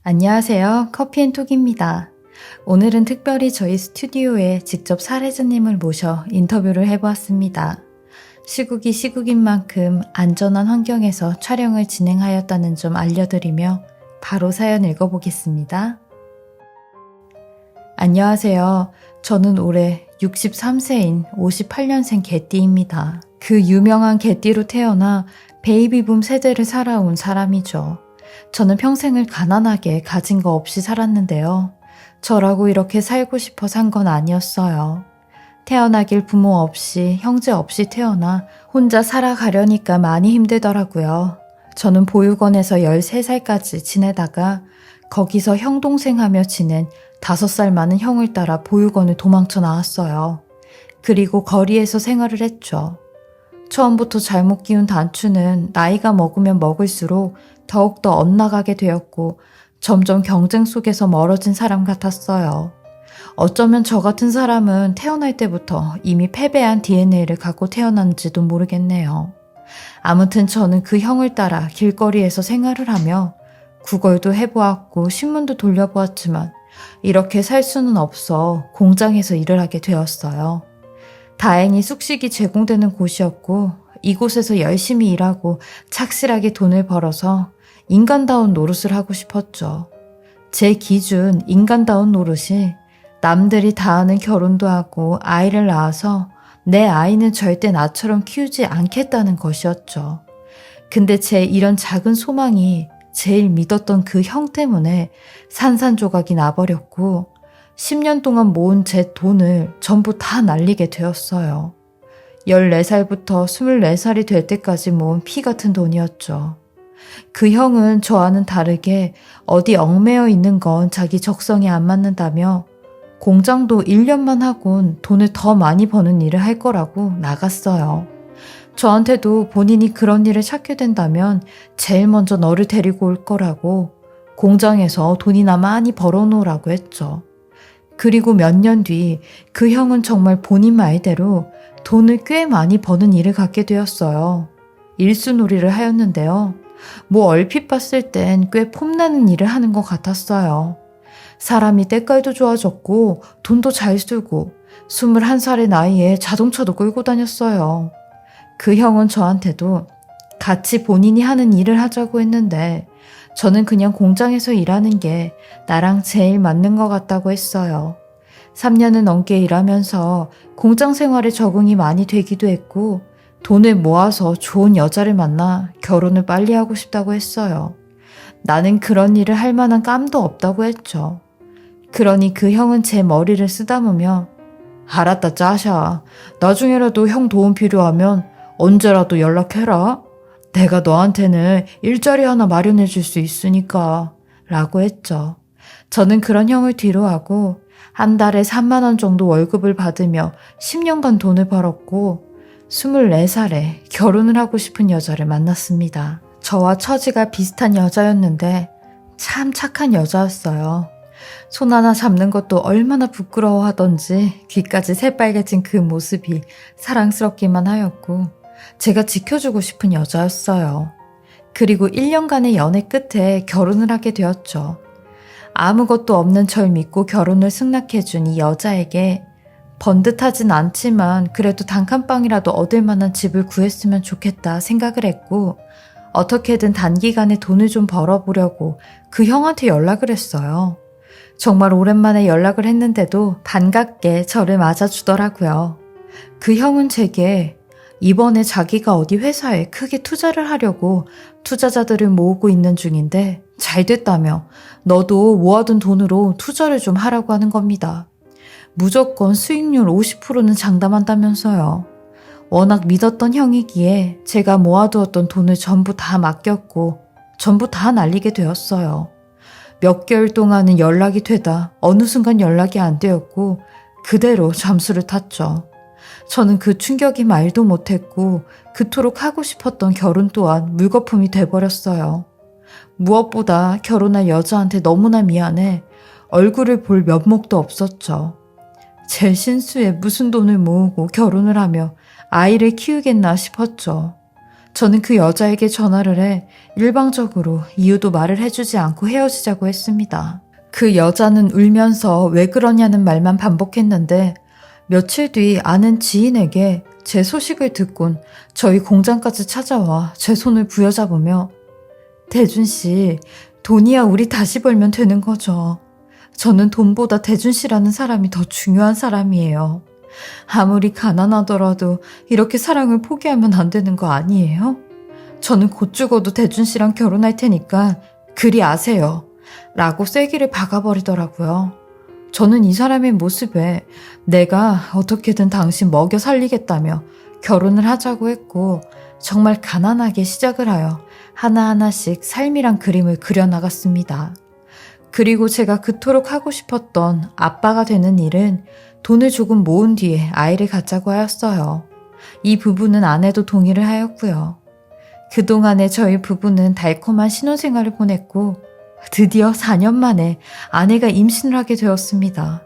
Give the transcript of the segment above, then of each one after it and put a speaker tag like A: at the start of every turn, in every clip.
A: 안녕하세요. 커피앤톡입니다. 오늘은 특별히 저희 스튜디오에 직접 사례자님을 모셔 인터뷰를 해보았습니다. 시국이 시국인 만큼 안전한 환경에서 촬영을 진행하였다는 점 알려드리며 바로 사연 읽어보겠습니다. 안녕하세요. 저는 올해 63세인 58년생 개띠입니다. 그 유명한 개띠로 태어나 베이비붐 세대를 살아온 사람이죠. 저는 평생을 가난하게 가진 거 없이 살았는데요. 저라고 이렇게 살고 싶어 산 건 아니었어요. 태어나길 부모 없이 형제 없이 태어나 혼자 살아가려니까 많이 힘들더라고요. 저는 보육원에서 13살까지 지내다가 거기서 형 동생 하며 지낸 5살 많은 형을 따라 보육원을 도망쳐 나왔어요. 그리고 거리에서 생활을 했죠. 처음부터 잘못 키운 단추는 나이가 먹으면 먹을수록 더욱더 엇나가게 되었고 점점 경쟁 속에서 멀어진 사람 같았어요. 어쩌면 저 같은 사람은 태어날 때부터 이미 패배한 DNA를 갖고 태어난지도 모르겠네요. 아무튼 저는 그 형을 따라 길거리에서 생활을 하며 구걸도 해보았고 신문도 돌려보았지만 이렇게 살 수는 없어 공장에서 일을 하게 되었어요. 다행히 숙식이 제공되는 곳이었고 이곳에서 열심히 일하고 착실하게 돈을 벌어서 인간다운 노릇을 하고 싶었죠. 제 기준 인간다운 노릇이 남들이 다 하는 결혼도 하고 아이를 낳아서 내 아이는 절대 나처럼 키우지 않겠다는 것이었죠. 근데 제 이런 작은 소망이 제일 믿었던 그 형 때문에 산산조각이 나버렸고 10년 동안 모은 제 돈을 전부 다 날리게 되었어요. 14살부터 24살이 될 때까지 모은 피 같은 돈이었죠. 그 형은 저와는 다르게 어디 얽매여 있는 건 자기 적성에 안 맞는다며 공장도 1년만 하곤 돈을 더 많이 버는 일을 할 거라고 나갔어요. 저한테도 본인이 그런 일을 찾게 된다면 제일 먼저 너를 데리고 올 거라고 공장에서 돈이나 많이 벌어놓으라고 했죠. 그리고 몇 년 뒤 그 형은 정말 본인 말대로 돈을 꽤 많이 버는 일을 갖게 되었어요. 일수놀이를 하였는데요. 얼핏 봤을 땐 꽤 폼나는 일을 하는 것 같았어요. 사람이 때깔도 좋아졌고 돈도 잘 쓰고 21살의 나이에 자동차도 끌고 다녔어요. 그 형은 저한테도 같이 본인이 하는 일을 하자고 했는데 저는 그냥 공장에서 일하는 게 나랑 제일 맞는 것 같다고 했어요. 3년을 넘게 일하면서 공장 생활에 적응이 많이 되기도 했고 돈을 모아서 좋은 여자를 만나 결혼을 빨리 하고 싶다고 했어요. 나는 그런 일을 할 만한 깜도 없다고 했죠. 그러니 그 형은 제 머리를 쓰다보며 알았다 짜샤. 나중에라도 형 도움 필요하면 언제라도 연락해라. 내가 너한테는 일자리 하나 마련해 줄 수 있으니까 라고 했죠. 저는 그런 형을 뒤로하고 한 달에 3만 원 정도 월급을 받으며 10년간 돈을 벌었고 24살에 결혼을 하고 싶은 여자를 만났습니다. 저와 처지가 비슷한 여자였는데 참 착한 여자였어요. 손 하나 잡는 것도 얼마나 부끄러워하던지 귀까지 새빨개진 그 모습이 사랑스럽기만 하였고 제가 지켜주고 싶은 여자였어요. 그리고 1년간의 연애 끝에 결혼을 하게 되었죠. 아무것도 없는 절 믿고 결혼을 승낙해준 이 여자에게 번듯하진 않지만 그래도 단칸방이라도 얻을 만한 집을 구했으면 좋겠다 생각을 했고 어떻게든 단기간에 돈을 좀 벌어보려고 그 형한테 연락을 했어요. 정말 오랜만에 연락을 했는데도 반갑게 저를 맞아주더라고요. 그 형은 제게 이번에 자기가 어디 회사에 크게 투자를 하려고 투자자들을 모으고 있는 중인데 잘 됐다며 너도 모아둔 돈으로 투자를 좀 하라고 하는 겁니다. 무조건 수익률 50%는 장담한다면서요. 워낙 믿었던 형이기에 제가 모아두었던 돈을 전부 다 맡겼고 전부 다 날리게 되었어요. 몇 개월 동안은 연락이 되다 어느 순간 연락이 안 되었고 그대로 잠수를 탔죠. 저는 그 충격이 말도 못했고 그토록 하고 싶었던 결혼 또한 물거품이 돼버렸어요. 무엇보다 결혼할 여자한테 너무나 미안해 얼굴을 볼 면목도 없었죠. 제 신수에 무슨 돈을 모으고 결혼을 하며 아이를 키우겠나 싶었죠. 저는 그 여자에게 전화를 해 일방적으로 이유도 말을 해주지 않고 헤어지자고 했습니다. 그 여자는 울면서 왜 그러냐는 말만 반복했는데 며칠 뒤 아는 지인에게 제 소식을 듣곤 저희 공장까지 찾아와 제 손을 부여잡으며 대준 씨, 돈이야 우리 다시 벌면 되는 거죠. 저는 돈보다 대준 씨라는 사람이 더 중요한 사람이에요. 아무리 가난하더라도 이렇게 사랑을 포기하면 안 되는 거 아니에요? 저는 곧 죽어도 대준 씨랑 결혼할 테니까 그리 아세요. 라고 쐐기를 박아버리더라고요. 저는 이 사람의 모습에 내가 어떻게든 당신 먹여 살리겠다며 결혼을 하자고 했고 정말 가난하게 시작을 하여 하나하나씩 삶이란 그림을 그려나갔습니다. 그리고 제가 그토록 하고 싶었던 아빠가 되는 일은 돈을 조금 모은 뒤에 아이를 갖자고 하였어요. 이 부부는 아내도 동의를 하였고요. 그동안에 저희 부부는 달콤한 신혼생활을 보냈고 드디어 4년 만에 아내가 임신을 하게 되었습니다.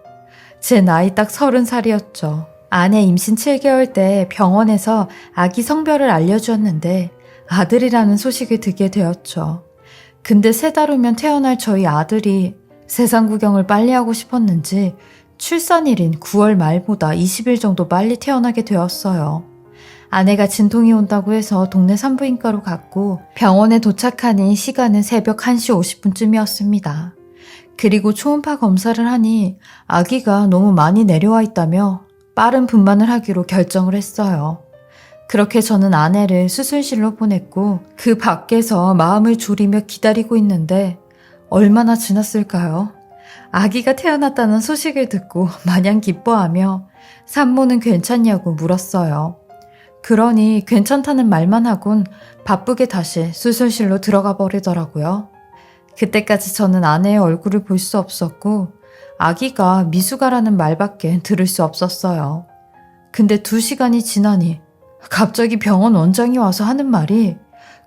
A: 제 나이 딱 30살이었죠. 아내 임신 7개월 때 병원에서 아기 성별을 알려주었는데 아들이라는 소식을 듣게 되었죠. 근데 3달 후면 태어날 저희 아들이 세상 구경을 빨리 하고 싶었는지 출산일인 9월 말보다 20일 정도 빨리 태어나게 되었어요. 아내가 진통이 온다고 해서 동네 산부인과로 갔고 병원에 도착하니 시간은 새벽 1시 50분쯤이었습니다. 그리고 초음파 검사를 하니 아기가 너무 많이 내려와 있다며 빠른 분만을 하기로 결정을 했어요. 그렇게 저는 아내를 수술실로 보냈고 그 밖에서 마음을 졸이며 기다리고 있는데 얼마나 지났을까요? 아기가 태어났다는 소식을 듣고 마냥 기뻐하며 산모는 괜찮냐고 물었어요. 그러니 괜찮다는 말만 하곤 바쁘게 다시 수술실로 들어가 버리더라고요. 그때까지 저는 아내의 얼굴을 볼 수 없었고 아기가 미숙아라는 말밖에 들을 수 없었어요. 근데 2시간이 지나니 갑자기 병원 원장이 와서 하는 말이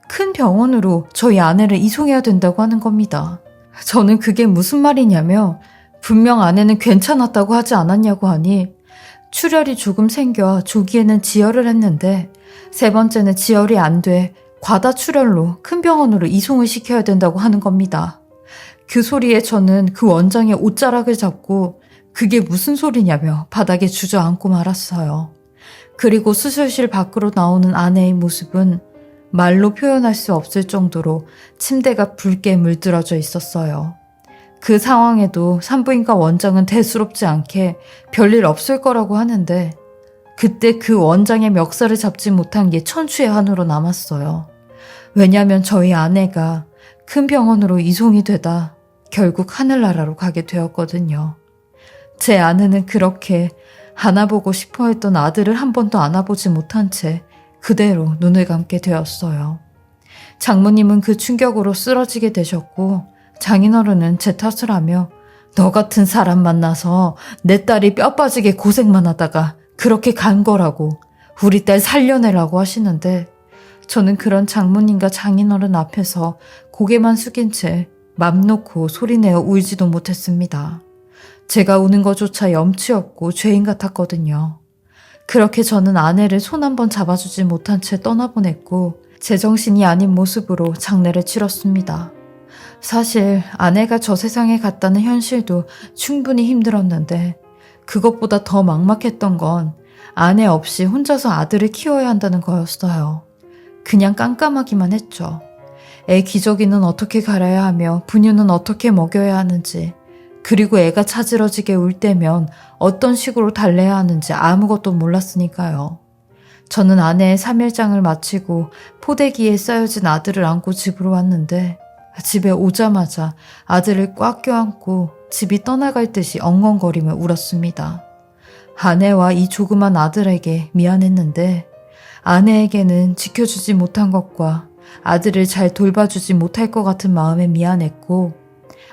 A: 큰 병원으로 저희 아내를 이송해야 된다고 하는 겁니다. 저는 그게 무슨 말이냐며 분명 아내는 괜찮았다고 하지 않았냐고 하니 출혈이 조금 생겨 조기에는 지혈을 했는데 3번째는 지혈이 안 돼 과다 출혈로 큰 병원으로 이송을 시켜야 된다고 하는 겁니다. 그 소리에 저는 그 원장의 옷자락을 잡고 그게 무슨 소리냐며 바닥에 주저앉고 말았어요. 그리고 수술실 밖으로 나오는 아내의 모습은 말로 표현할 수 없을 정도로 침대가 붉게 물들어져 있었어요. 그 상황에도 산부인과 원장은 대수롭지 않게 별일 없을 거라고 하는데 그때 그 원장의 멱살을 잡지 못한 게 천추의 한으로 남았어요. 왜냐하면 저희 아내가 큰 병원으로 이송이 되다 결국 하늘나라로 가게 되었거든요. 제 아내는 그렇게 안아보고 싶어 했던 아들을 한 번도 안아보지 못한 채 그대로 눈을 감게 되었어요. 장모님은 그 충격으로 쓰러지게 되셨고 장인어른은 제 탓을 하며 너 같은 사람 만나서 내 딸이 뼈 빠지게 고생만 하다가 그렇게 간 거라고 우리 딸 살려내라고 하시는데 저는 그런 장모님과 장인어른 앞에서 고개만 숙인 채 맘 놓고 소리내어 울지도 못했습니다. 제가 우는 것조차 염치 없고 죄인 같았거든요. 그렇게 저는 아내를 손 한 번 잡아주지 못한 채 떠나보냈고 제정신이 아닌 모습으로 장례를 치렀습니다. 사실 아내가 저 세상에 갔다는 현실도 충분히 힘들었는데 그것보다 더 막막했던 건 아내 없이 혼자서 아들을 키워야 한다는 거였어요. 그냥 깜깜하기만 했죠. 애 기저귀는 어떻게 갈아야 하며 분유는 어떻게 먹여야 하는지 그리고 애가 차지러지게 울 때면 어떤 식으로 달래야 하는지 아무것도 몰랐으니까요. 저는 아내의 3일장을 마치고 포대기에 쌓여진 아들을 안고 집으로 왔는데 집에 오자마자 아들을 꽉 껴안고 집이 떠나갈 듯이 엉엉거리며 울었습니다. 아내와 이 조그만 아들에게 미안했는데 아내에게는 지켜주지 못한 것과 아들을 잘 돌봐주지 못할 것 같은 마음에 미안했고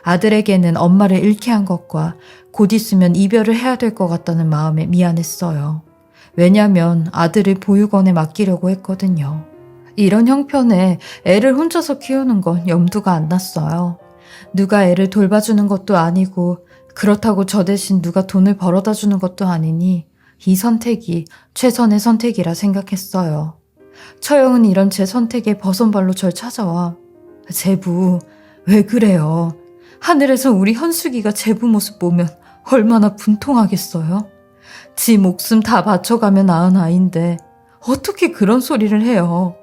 A: 아들에게는 엄마를 잃게 한 것과 곧 있으면 이별을 해야 될 것 같다는 마음에 미안했어요. 왜냐면 아들을 보육원에 맡기려고 했거든요. 이런 형편에 애를 혼자서 키우는 건 염두가 안 났어요. 누가 애를 돌봐주는 것도 아니고 그렇다고 저 대신 누가 돈을 벌어다 주는 것도 아니니 이 선택이 최선의 선택이라 생각했어요. 처형은 이런 제 선택에 버선발로 절 찾아와 제부, 왜 그래요? 하늘에서 우리 현숙이가 제부 모습 보면 얼마나 분통하겠어요? 지 목숨 다 바쳐가며 낳은 아이인데 어떻게 그런 소리를 해요?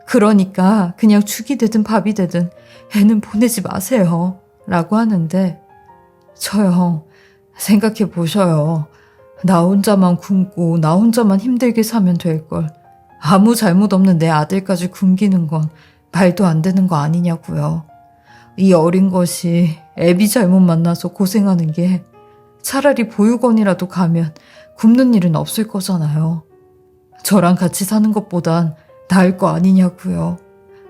A: 그러니까 그냥 죽이 되든 밥이 되든 애는 보내지 마세요. 라고 하는데 처형, 생각해 보셔요. 나 혼자만 굶고 나 혼자만 힘들게 사면 될 걸. 아무 잘못 없는 내 아들까지 굶기는 건 말도 안 되는 거 아니냐고요. 이 어린 것이 애비 잘못 만나서 고생하는 게 차라리 보육원이라도 가면 굶는 일은 없을 거잖아요. 저랑 같이 사는 것보단 나을 거 아니냐고요.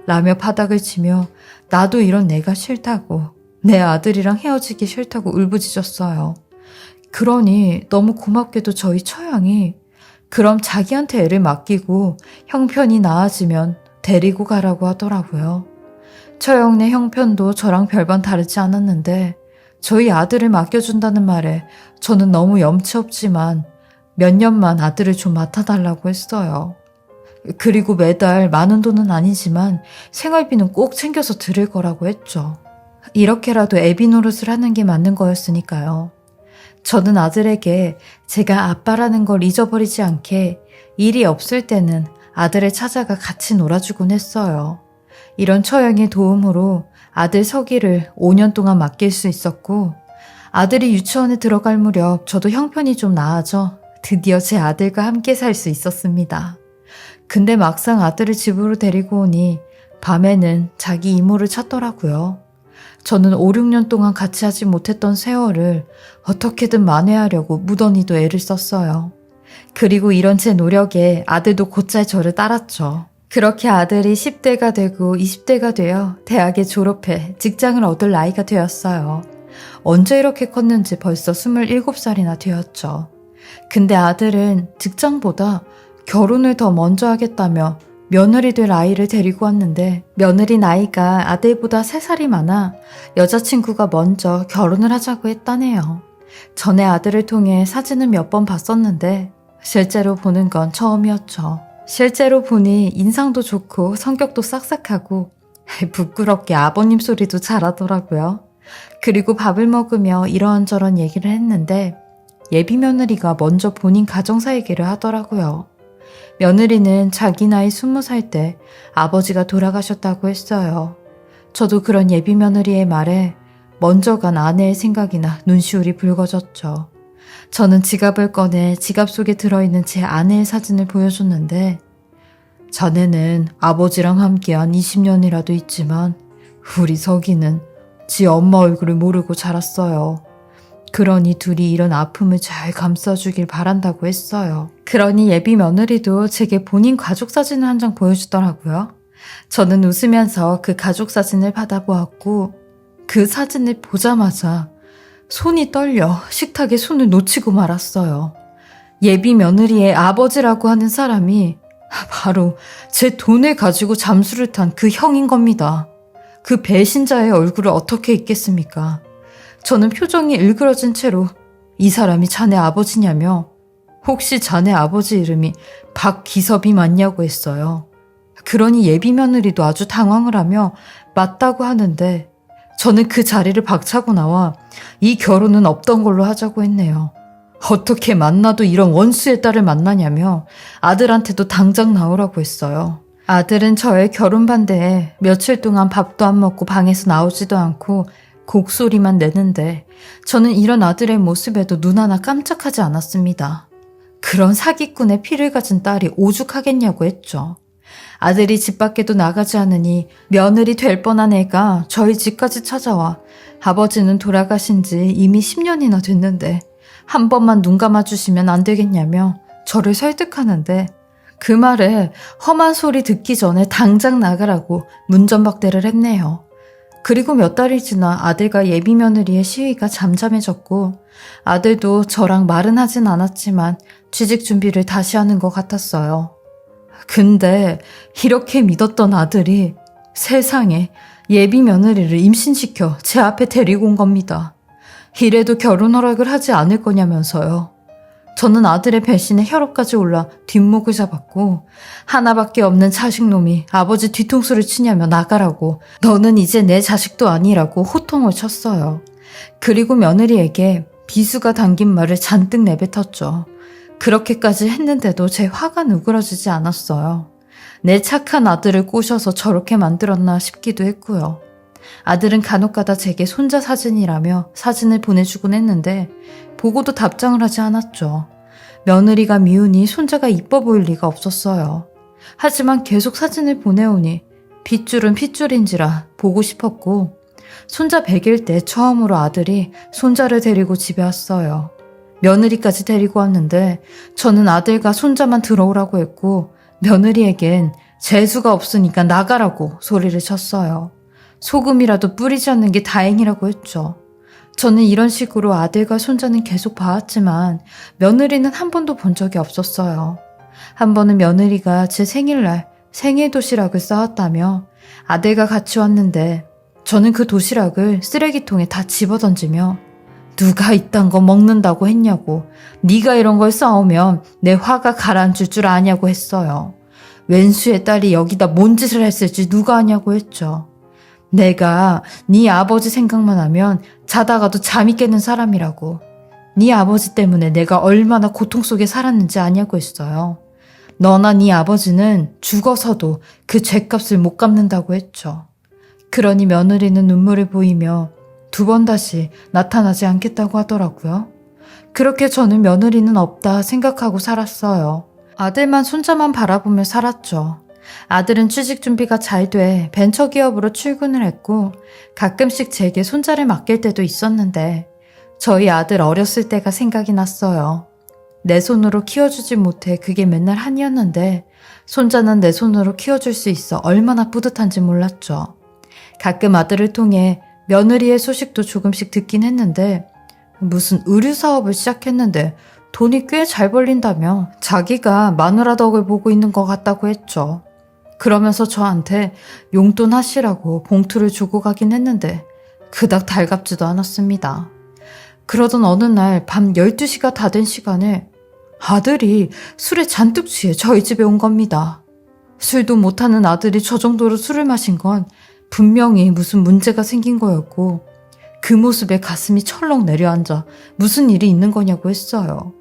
A: 라며 바닥을 치며 나도 이런 내가 싫다고, 내 아들이랑 헤어지기 싫다고 울부짖었어요. 그러니 너무 고맙게도 저희 처형이 그럼 자기한테 애를 맡기고 형편이 나아지면 데리고 가라고 하더라고요. 처형네 형편도 저랑 별반 다르지 않았는데 저희 아들을 맡겨준다는 말에 저는 너무 염치 없지만 몇 년만 아들을 좀 맡아달라고 했어요. 그리고 매달 많은 돈은 아니지만 생활비는 꼭 챙겨서 드릴 거라고 했죠. 이렇게라도 애비 노릇을 하는 게 맞는 거였으니까요. 저는 아들에게 제가 아빠라는 걸 잊어버리지 않게 일이 없을 때는 아들을 찾아가 같이 놀아주곤 했어요. 이런 처형의 도움으로 아들 서기를 5년 동안 맡길 수 있었고 아들이 유치원에 들어갈 무렵 저도 형편이 좀 나아져 드디어 제 아들과 함께 살 수 있었습니다. 근데 막상 아들을 집으로 데리고 오니 밤에는 자기 이모를 찾더라고요. 저는 5, 6년 동안 같이 하지 못했던 세월을 어떻게든 만회하려고 무던히도 애를 썼어요. 그리고 이런 제 노력에 아들도 곧잘 저를 따랐죠. 그렇게 아들이 10대가 되고 20대가 되어 대학에 졸업해 직장을 얻을 나이가 되었어요. 언제 이렇게 컸는지 벌써 27살이나 되었죠. 근데 아들은 직장보다 결혼을 더 먼저 하겠다며 며느리 될 아이를 데리고 왔는데 며느리 나이가 아들보다 3살이 많아 여자친구가 먼저 결혼을 하자고 했다네요. 전에 아들을 통해 사진을 몇 번 봤었는데 실제로 보는 건 처음이었죠. 실제로 보니 인상도 좋고 성격도 싹싹하고 부끄럽게 아버님 소리도 잘하더라고요. 그리고 밥을 먹으며 이런저런 얘기를 했는데 예비 며느리가 먼저 본인 가정사 얘기를 하더라고요. 며느리는 자기 나이 20살 때 아버지가 돌아가셨다고 했어요. 저도 그런 예비 며느리의 말에 먼저 간 아내의 생각이 나 눈시울이 붉어졌죠. 저는 지갑을 꺼내 지갑 속에 들어있는 제 아내의 사진을 보여줬는데 자네는 아버지랑 함께한 20년이라도 있지만 우리 석이는 지 엄마 얼굴을 모르고 자랐어요. 그러니 둘이 이런 아픔을 잘 감싸주길 바란다고 했어요. 그러니 예비 며느리도 제게 본인 가족 사진을 한 장 보여주더라고요. 저는 웃으면서 그 가족 사진을 받아보았고 그 사진을 보자마자 손이 떨려 식탁에 손을 놓치고 말았어요. 예비 며느리의 아버지라고 하는 사람이 바로 제 돈을 가지고 잠수를 탄 그 형인 겁니다. 그 배신자의 얼굴을 어떻게 잊겠습니까? 저는 표정이 일그러진 채로 이 사람이 자네 아버지냐며 혹시 자네 아버지 이름이 박기섭이 맞냐고 했어요. 그러니 예비 며느리도 아주 당황을 하며 맞다고 하는데 저는 그 자리를 박차고 나와 이 결혼은 없던 걸로 하자고 했네요. 어떻게 만나도 이런 원수의 딸을 만나냐며 아들한테도 당장 나오라고 했어요. 아들은 저의 결혼 반대에 며칠 동안 밥도 안 먹고 방에서 나오지도 않고 곡소리만 내는데 저는 이런 아들의 모습에도 눈 하나 깜짝하지 않았습니다. 그런 사기꾼의 피를 가진 딸이 오죽하겠냐고 했죠. 아들이 집 밖에도 나가지 않으니 며느리 될 뻔한 애가 저희 집까지 찾아와 아버지는 돌아가신 지 이미 10년이나 됐는데 한 번만 눈 감아주시면 안 되겠냐며 저를 설득하는데 그 말에 험한 소리 듣기 전에 당장 나가라고 문전박대를 했네요. 그리고 몇 달이 지나 아들과 예비 며느리의 시위가 잠잠해졌고 아들도 저랑 말은 하진 않았지만 취직 준비를 다시 하는 것 같았어요. 근데 이렇게 믿었던 아들이 세상에 예비 며느리를 임신시켜 제 앞에 데리고 온 겁니다. 이래도 결혼 허락을 하지 않을 거냐면서요. 저는 아들의 배신에 혈압까지 올라 뒷목을 잡았고 하나밖에 없는 자식놈이 아버지 뒤통수를 치냐며 나가라고 너는 이제 내 자식도 아니라고 호통을 쳤어요. 그리고 며느리에게 비수가 담긴 말을 잔뜩 내뱉었죠. 그렇게까지 했는데도 제 화가 누그러지지 않았어요. 내 착한 아들을 꼬셔서 저렇게 만들었나 싶기도 했고요. 아들은 간혹가다 제게 손자 사진이라며 사진을 보내주곤 했는데 보고도 답장을 하지 않았죠. 며느리가 미우니 손자가 이뻐 보일 리가 없었어요. 하지만 계속 사진을 보내오니 핏줄은 핏줄인지라 보고 싶었고 손자 100일 때 처음으로 아들이 손자를 데리고 집에 왔어요. 며느리까지 데리고 왔는데 저는 아들과 손자만 들어오라고 했고 며느리에겐 재수가 없으니까 나가라고 소리를 쳤어요. 소금이라도 뿌리지 않는 게 다행이라고 했죠. 저는 이런 식으로 아들과 손자는 계속 봐왔지만 며느리는 한 번도 본 적이 없었어요. 한 번은 며느리가 제 생일날 생일 도시락을 싸왔다며 아들과 같이 왔는데 저는 그 도시락을 쓰레기통에 다 집어던지며 누가 이딴 거 먹는다고 했냐고 네가 이런 걸 싸오면 내 화가 가라앉을 줄 아냐고 했어요. 웬수의 딸이 여기다 뭔 짓을 했을지 누가 아냐고 했죠. 내가 네 아버지 생각만 하면 자다가도 잠이 깨는 사람이라고. 네 아버지 때문에 내가 얼마나 고통 속에 살았는지 아냐고 했어요. 너나 네 아버지는 죽어서도 그 죗값을 못 갚는다고 했죠. 그러니 며느리는 눈물을 보이며 두 번 다시 나타나지 않겠다고 하더라고요. 그렇게 저는 며느리는 없다 생각하고 살았어요. 아들만 손자만 바라보며 살았죠. 아들은 취직 준비가 잘 돼 벤처기업으로 출근을 했고 가끔씩 제게 손자를 맡길 때도 있었는데 저희 아들 어렸을 때가 생각이 났어요. 내 손으로 키워주지 못해 그게 맨날 한이었는데 손자는 내 손으로 키워줄 수 있어 얼마나 뿌듯한지 몰랐죠. 가끔 아들을 통해 며느리의 소식도 조금씩 듣긴 했는데 무슨 의류 사업을 시작했는데 돈이 꽤 잘 벌린다며 자기가 마누라 덕을 보고 있는 것 같다고 했죠. 그러면서 저한테 용돈 하시라고 봉투를 주고 가긴 했는데 그닥 달갑지도 않았습니다. 그러던 어느 날 밤 12시가 다 된 시간에 아들이 술에 잔뜩 취해 저희 집에 온 겁니다. 술도 못하는 아들이 저 정도로 술을 마신 건 분명히 무슨 문제가 생긴 거였고 그 모습에 가슴이 철렁 내려앉아 무슨 일이 있는 거냐고 했어요.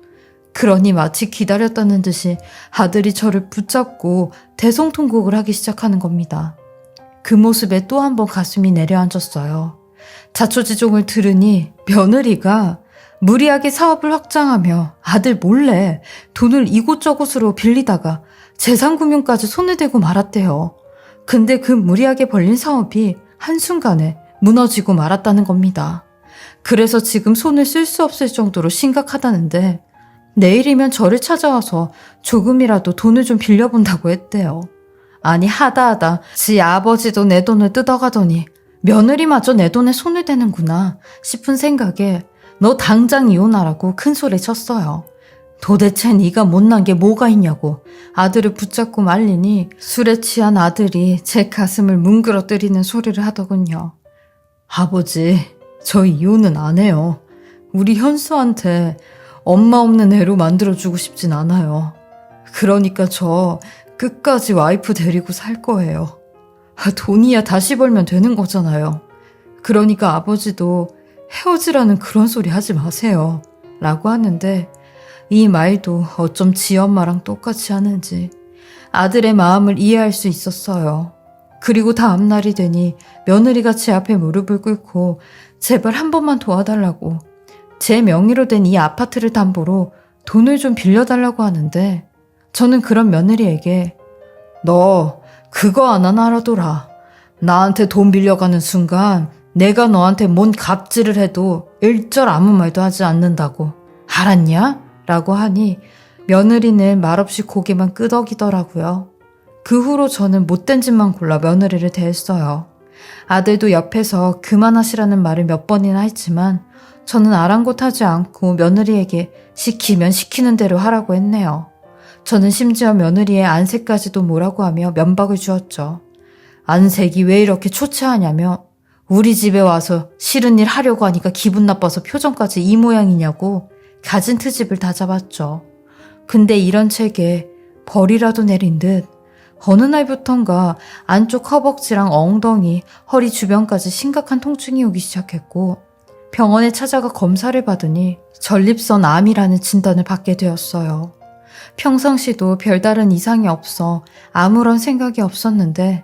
A: 그러니 마치 기다렸다는 듯이 아들이 저를 붙잡고 대성통곡을 하기 시작하는 겁니다. 그 모습에 또 한 번 가슴이 내려앉았어요. 자초지종을 들으니 며느리가 무리하게 사업을 확장하며 아들 몰래 돈을 이곳저곳으로 빌리다가 재산금융까지 손을 대고 말았대요. 근데 그 무리하게 벌린 사업이 한순간에 무너지고 말았다는 겁니다. 그래서 지금 손을 쓸 수 없을 정도로 심각하다는데 내일이면 저를 찾아와서 조금이라도 돈을 좀 빌려본다고 했대요. 아니 하다 지 아버지도 내 돈을 뜯어가더니 며느리마저 내 돈에 손을 대는구나 싶은 생각에 너 당장 이혼하라고 큰 소리 쳤어요. 도대체 네가 못난 게 뭐가 있냐고 아들을 붙잡고 말리니 술에 취한 아들이 제 가슴을 뭉그러뜨리는 소리를 하더군요. 아버지, 저 이혼은 안 해요. 우리 현수한테 엄마 없는 애로 만들어주고 싶진 않아요. 그러니까 저 끝까지 와이프 데리고 살 거예요. 돈이야 다시 벌면 되는 거잖아요. 그러니까 아버지도 헤어지라는 그런 소리 하지 마세요. 라고 하는데 이 말도 어쩜 지 엄마랑 똑같이 하는지 아들의 마음을 이해할 수 있었어요. 그리고 다음 날이 되니 며느리가 제 앞에 무릎을 꿇고 제발 한 번만 도와달라고 제 명의로 된 이 아파트를 담보로 돈을 좀 빌려달라고 하는데 저는 그런 며느리에게 너 그거 하나 알아둬라. 나한테 돈 빌려가는 순간 내가 너한테 뭔 갑질을 해도 일절 아무 말도 하지 않는다고. 알았냐? 라고 하니 며느리는 말없이 고개만 끄덕이더라고요. 그 후로 저는 못된 짓만 골라 며느리를 대했어요. 아들도 옆에서 그만하시라는 말을 몇 번이나 했지만 저는 아랑곳하지 않고 며느리에게 시키면 시키는 대로 하라고 했네요. 저는 심지어 며느리의 안색까지도 뭐라고 하며 면박을 주었죠. 안색이 왜 이렇게 초췌하냐며 우리 집에 와서 싫은 일 하려고 하니까 기분 나빠서 표정까지 이 모양이냐고 가진 트집을 다 잡았죠. 근데 이런 책에 벌이라도 내린 듯 어느 날부턴가 안쪽 허벅지랑 엉덩이, 허리 주변까지 심각한 통증이 오기 시작했고 병원에 찾아가 검사를 받으니 전립선 암이라는 진단을 받게 되었어요. 평상시도 별다른 이상이 없어 아무런 생각이 없었는데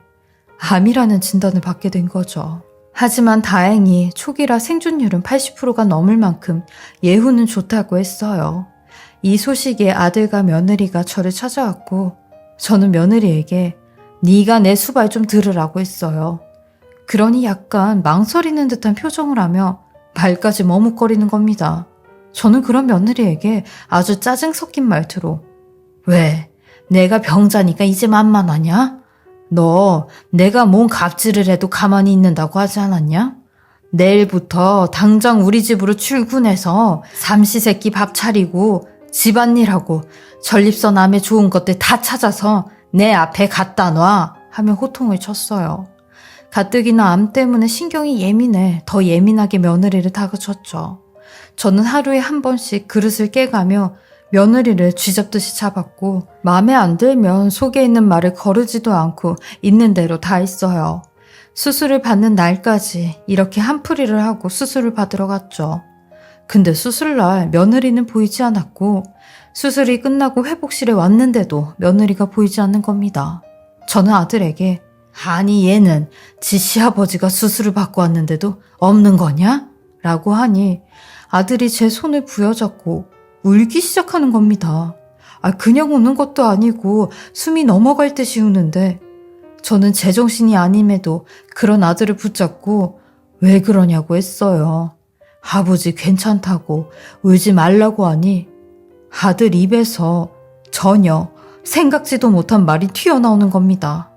A: 암이라는 진단을 받게 된 거죠. 하지만 다행히 초기라 생존율은 80%가 넘을 만큼 예후는 좋다고 했어요. 이 소식에 아들과 며느리가 저를 찾아왔고 저는 며느리에게 네가 내 수발 좀 들으라고 했어요. 그러니 약간 망설이는 듯한 표정을 하며 말까지 머뭇거리는 겁니다. 저는 그런 며느리에게 아주 짜증 섞인 말투로 왜? 내가 병자니까 이제 만만하냐? 너 내가 뭔 갑질을 해도 가만히 있는다고 하지 않았냐? 내일부터 당장 우리 집으로 출근해서 삼시세끼 밥 차리고 집안일하고 전립선 암에 좋은 것들 다 찾아서 내 앞에 갖다 놔 하며 호통을 쳤어요. 가뜩이나 암 때문에 신경이 예민해 더 예민하게 며느리를 다그쳤죠. 저는 하루에 한 번씩 그릇을 깨가며 며느리를 쥐잡듯이 잡았고 마음에 안 들면 속에 있는 말을 거르지도 않고 있는 대로 다 했어요. 수술을 받는 날까지 이렇게 한풀이를 하고 수술을 받으러 갔죠. 근데 수술날 며느리는 보이지 않았고 수술이 끝나고 회복실에 왔는데도 며느리가 보이지 않는 겁니다. 저는 아들에게 아니 얘는 지 시아버지가 수술을 받고 왔는데도 없는 거냐? 라고 하니 아들이 제 손을 부여잡고 울기 시작하는 겁니다. 그냥 우는 것도 아니고 숨이 넘어갈 듯이 우는데 저는 제정신이 아님에도 그런 아들을 붙잡고 왜 그러냐고 했어요. 아버지 괜찮다고 울지 말라고 하니 아들 입에서 전혀 생각지도 못한 말이 튀어나오는 겁니다.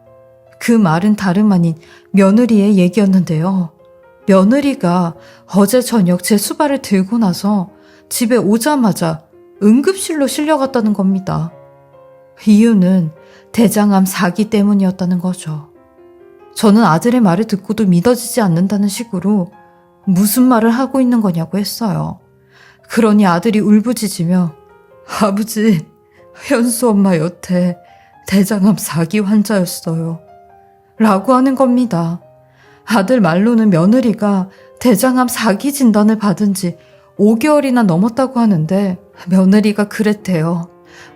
A: 그 말은 다름 아닌 며느리의 얘기였는데요. 며느리가 어제 저녁 제 수발을 들고 나서 집에 오자마자 응급실로 실려갔다는 겁니다. 이유는 대장암 4기 때문이었다는 거죠. 저는 아들의 말을 듣고도 믿어지지 않는다는 식으로 무슨 말을 하고 있는 거냐고 했어요. 그러니 아들이 울부짖으며 아버지, 현수 엄마 여태 대장암 4기 환자였어요. 라고 하는 겁니다. 아들 말로는 며느리가 대장암 4기 진단을 받은 지 5개월이나 넘었다고 하는데 며느리가 그랬대요.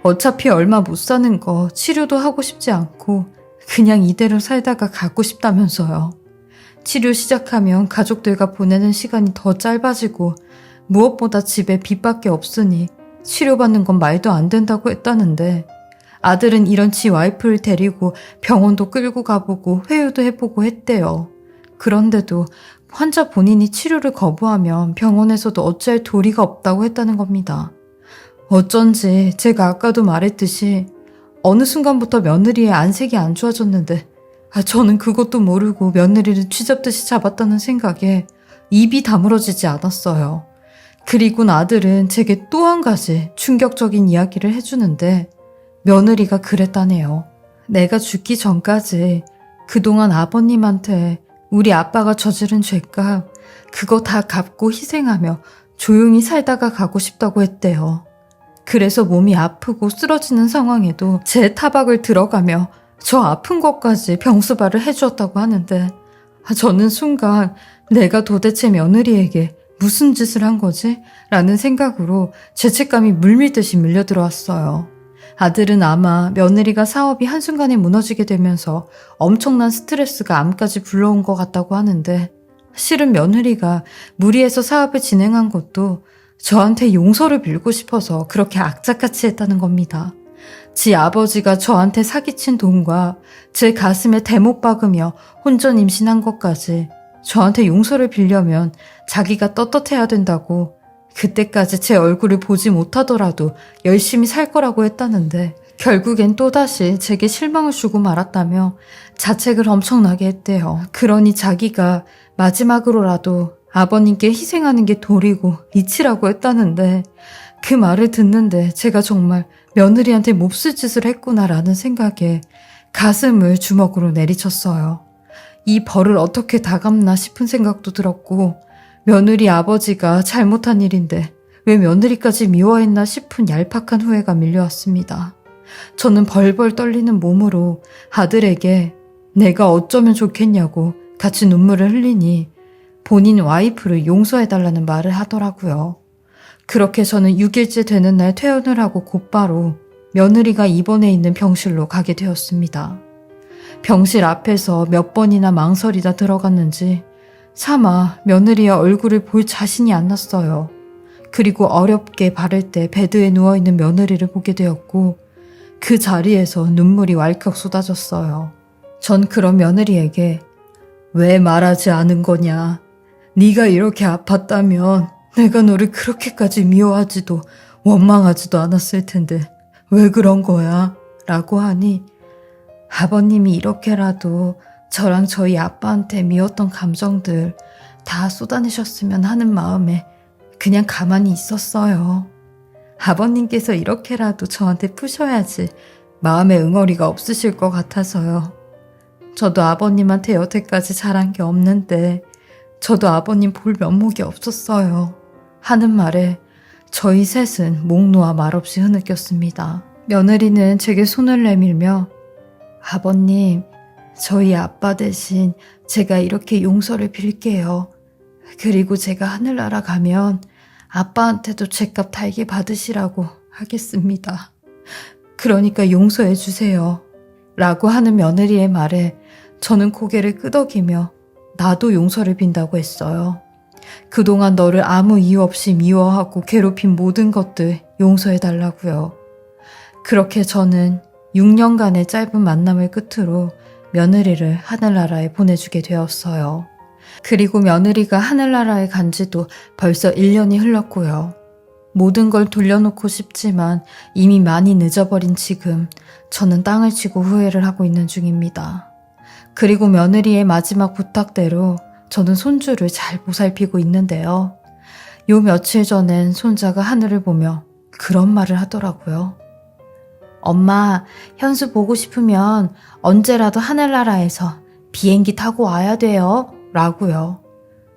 A: 어차피 얼마 못 사는 거 치료도 하고 싶지 않고 그냥 이대로 살다가 가고 싶다면서요. 치료 시작하면 가족들과 보내는 시간이 더 짧아지고 무엇보다 집에 빚밖에 없으니 치료받는 건 말도 안 된다고 했다는데 아들은 이런 지 와이프를 데리고 병원도 끌고 가보고 회유도 해보고 했대요. 그런데도 환자 본인이 치료를 거부하면 병원에서도 어찌할 도리가 없다고 했다는 겁니다. 어쩐지 제가 아까도 말했듯이 어느 순간부터 며느리의 안색이 안 좋아졌는데 저는 그것도 모르고 며느리를 쥐잡듯이 잡았다는 생각에 입이 다물어지지 않았어요. 그리고 아들은 제게 또 한 가지 충격적인 이야기를 해주는데 며느리가 그랬다네요. 내가 죽기 전까지 그동안 아버님한테 우리 아빠가 저지른 죄값 그거 다 갚고 희생하며 조용히 살다가 가고 싶다고 했대요. 그래서 몸이 아프고 쓰러지는 상황에도 제 타박을 들어가며 저 아픈 것까지 병수발을 해주었다고 하는데 저는 순간 내가 도대체 며느리에게 무슨 짓을 한 거지? 라는 생각으로 죄책감이 물밀듯이 밀려들어왔어요. 아들은 아마 며느리가 사업이 한순간에 무너지게 되면서 엄청난 스트레스가 암까지 불러온 것 같다고 하는데 실은 며느리가 무리해서 사업을 진행한 것도 저한테 용서를 빌고 싶어서 그렇게 악착같이 했다는 겁니다. 지 아버지가 저한테 사기친 돈과 제 가슴에 대못 박으며 혼전 임신한 것까지 저한테 용서를 빌려면 자기가 떳떳해야 된다고 그때까지 제 얼굴을 보지 못하더라도 열심히 살 거라고 했다는데 결국엔 또다시 제게 실망을 주고 말았다며 자책을 엄청나게 했대요. 그러니 자기가 마지막으로라도 아버님께 희생하는 게 도리고 이치라고 했다는데 그 말을 듣는데 제가 정말 며느리한테 몹쓸 짓을 했구나라는 생각에 가슴을 주먹으로 내리쳤어요. 이 벌을 어떻게 다 갚나 싶은 생각도 들었고 며느리 아버지가 잘못한 일인데 왜 며느리까지 미워했나 싶은 얄팍한 후회가 밀려왔습니다. 저는 벌벌 떨리는 몸으로 아들에게 내가 어쩌면 좋겠냐고 같이 눈물을 흘리니 본인 와이프를 용서해달라는 말을 하더라고요. 그렇게 저는 6일째 되는 날 퇴원을 하고 곧바로 며느리가 입원해 있는 병실로 가게 되었습니다. 병실 앞에서 몇 번이나 망설이다 들어갔는지 차마 며느리의 얼굴을 볼 자신이 안 났어요. 그리고 어렵게 바를 때 베드에 누워있는 며느리를 보게 되었고 그 자리에서 눈물이 왈칵 쏟아졌어요. 전 그런 며느리에게 왜 말하지 않은 거냐. 네가 이렇게 아팠다면 내가 너를 그렇게까지 미워하지도 원망하지도 않았을 텐데 왜 그런 거야? 라고 하니 아버님이 이렇게라도 저랑 저희 아빠한테 미웠던 감정들 다 쏟아내셨으면 하는 마음에 그냥 가만히 있었어요. 아버님께서 이렇게라도 저한테 푸셔야지 마음에 응어리가 없으실 것 같아서요. 저도 아버님한테 여태까지 잘한 게 없는데 저도 아버님 볼 면목이 없었어요. 하는 말에 저희 셋은 목 놓아 말없이 흐느꼈습니다. 며느리는 제게 손을 내밀며 아버님, 저희 아빠 대신 제가 이렇게 용서를 빌게요. 그리고 제가 하늘나라 가면 아빠한테도 죗값 달게 받으시라고 하겠습니다. 그러니까 용서해 주세요. 라고 하는 며느리의 말에 저는 고개를 끄덕이며 나도 용서를 빈다고 했어요. 그동안 너를 아무 이유 없이 미워하고 괴롭힌 모든 것들 용서해 달라고요. 그렇게 저는 6년간의 짧은 만남을 끝으로 며느리를 하늘나라에 보내주게 되었어요. 그리고 며느리가 하늘나라에 간 지도 벌써 1년이 흘렀고요. 모든 걸 돌려놓고 싶지만 이미 많이 늦어버린 지금 저는 땅을 치고 후회를 하고 있는 중입니다. 그리고 며느리의 마지막 부탁대로 저는 손주를 잘 보살피고 있는데요. 요 며칠 전엔 손자가 하늘을 보며 그런 말을 하더라고요. 엄마, 현수 보고 싶으면 언제라도 하늘나라에서 비행기 타고 와야 돼요. 라고요.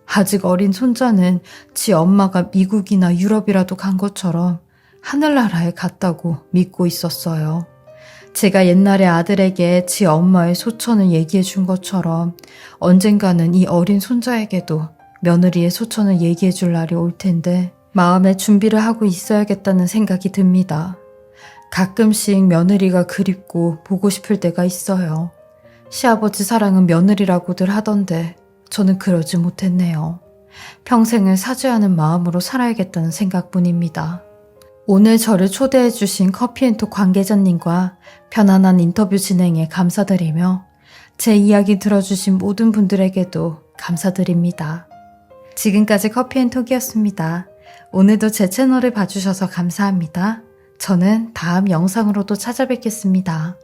A: 아직 어린 손자는 지 엄마가 미국이나 유럽이라도 간 것처럼 하늘나라에 갔다고 믿고 있었어요. 제가 옛날에 아들에게 지 엄마의 소천을 얘기해 준 것처럼 언젠가는 이 어린 손자에게도 며느리의 소천을 얘기해 줄 날이 올 텐데 마음의 준비를 하고 있어야겠다는 생각이 듭니다. 가끔씩 며느리가 그립고 보고 싶을 때가 있어요. 시아버지 사랑은 며느리라고들 하던데 저는 그러지 못했네요. 평생을 사죄하는 마음으로 살아야겠다는 생각뿐입니다. 오늘 저를 초대해 주신 커피앤톡 관계자님과 편안한 인터뷰 진행에 감사드리며 제 이야기 들어주신 모든 분들에게도 감사드립니다. 지금까지 커피앤톡이었습니다. 오늘도 제 채널을 봐주셔서 감사합니다. 저는 다음 영상으로도 찾아뵙겠습니다.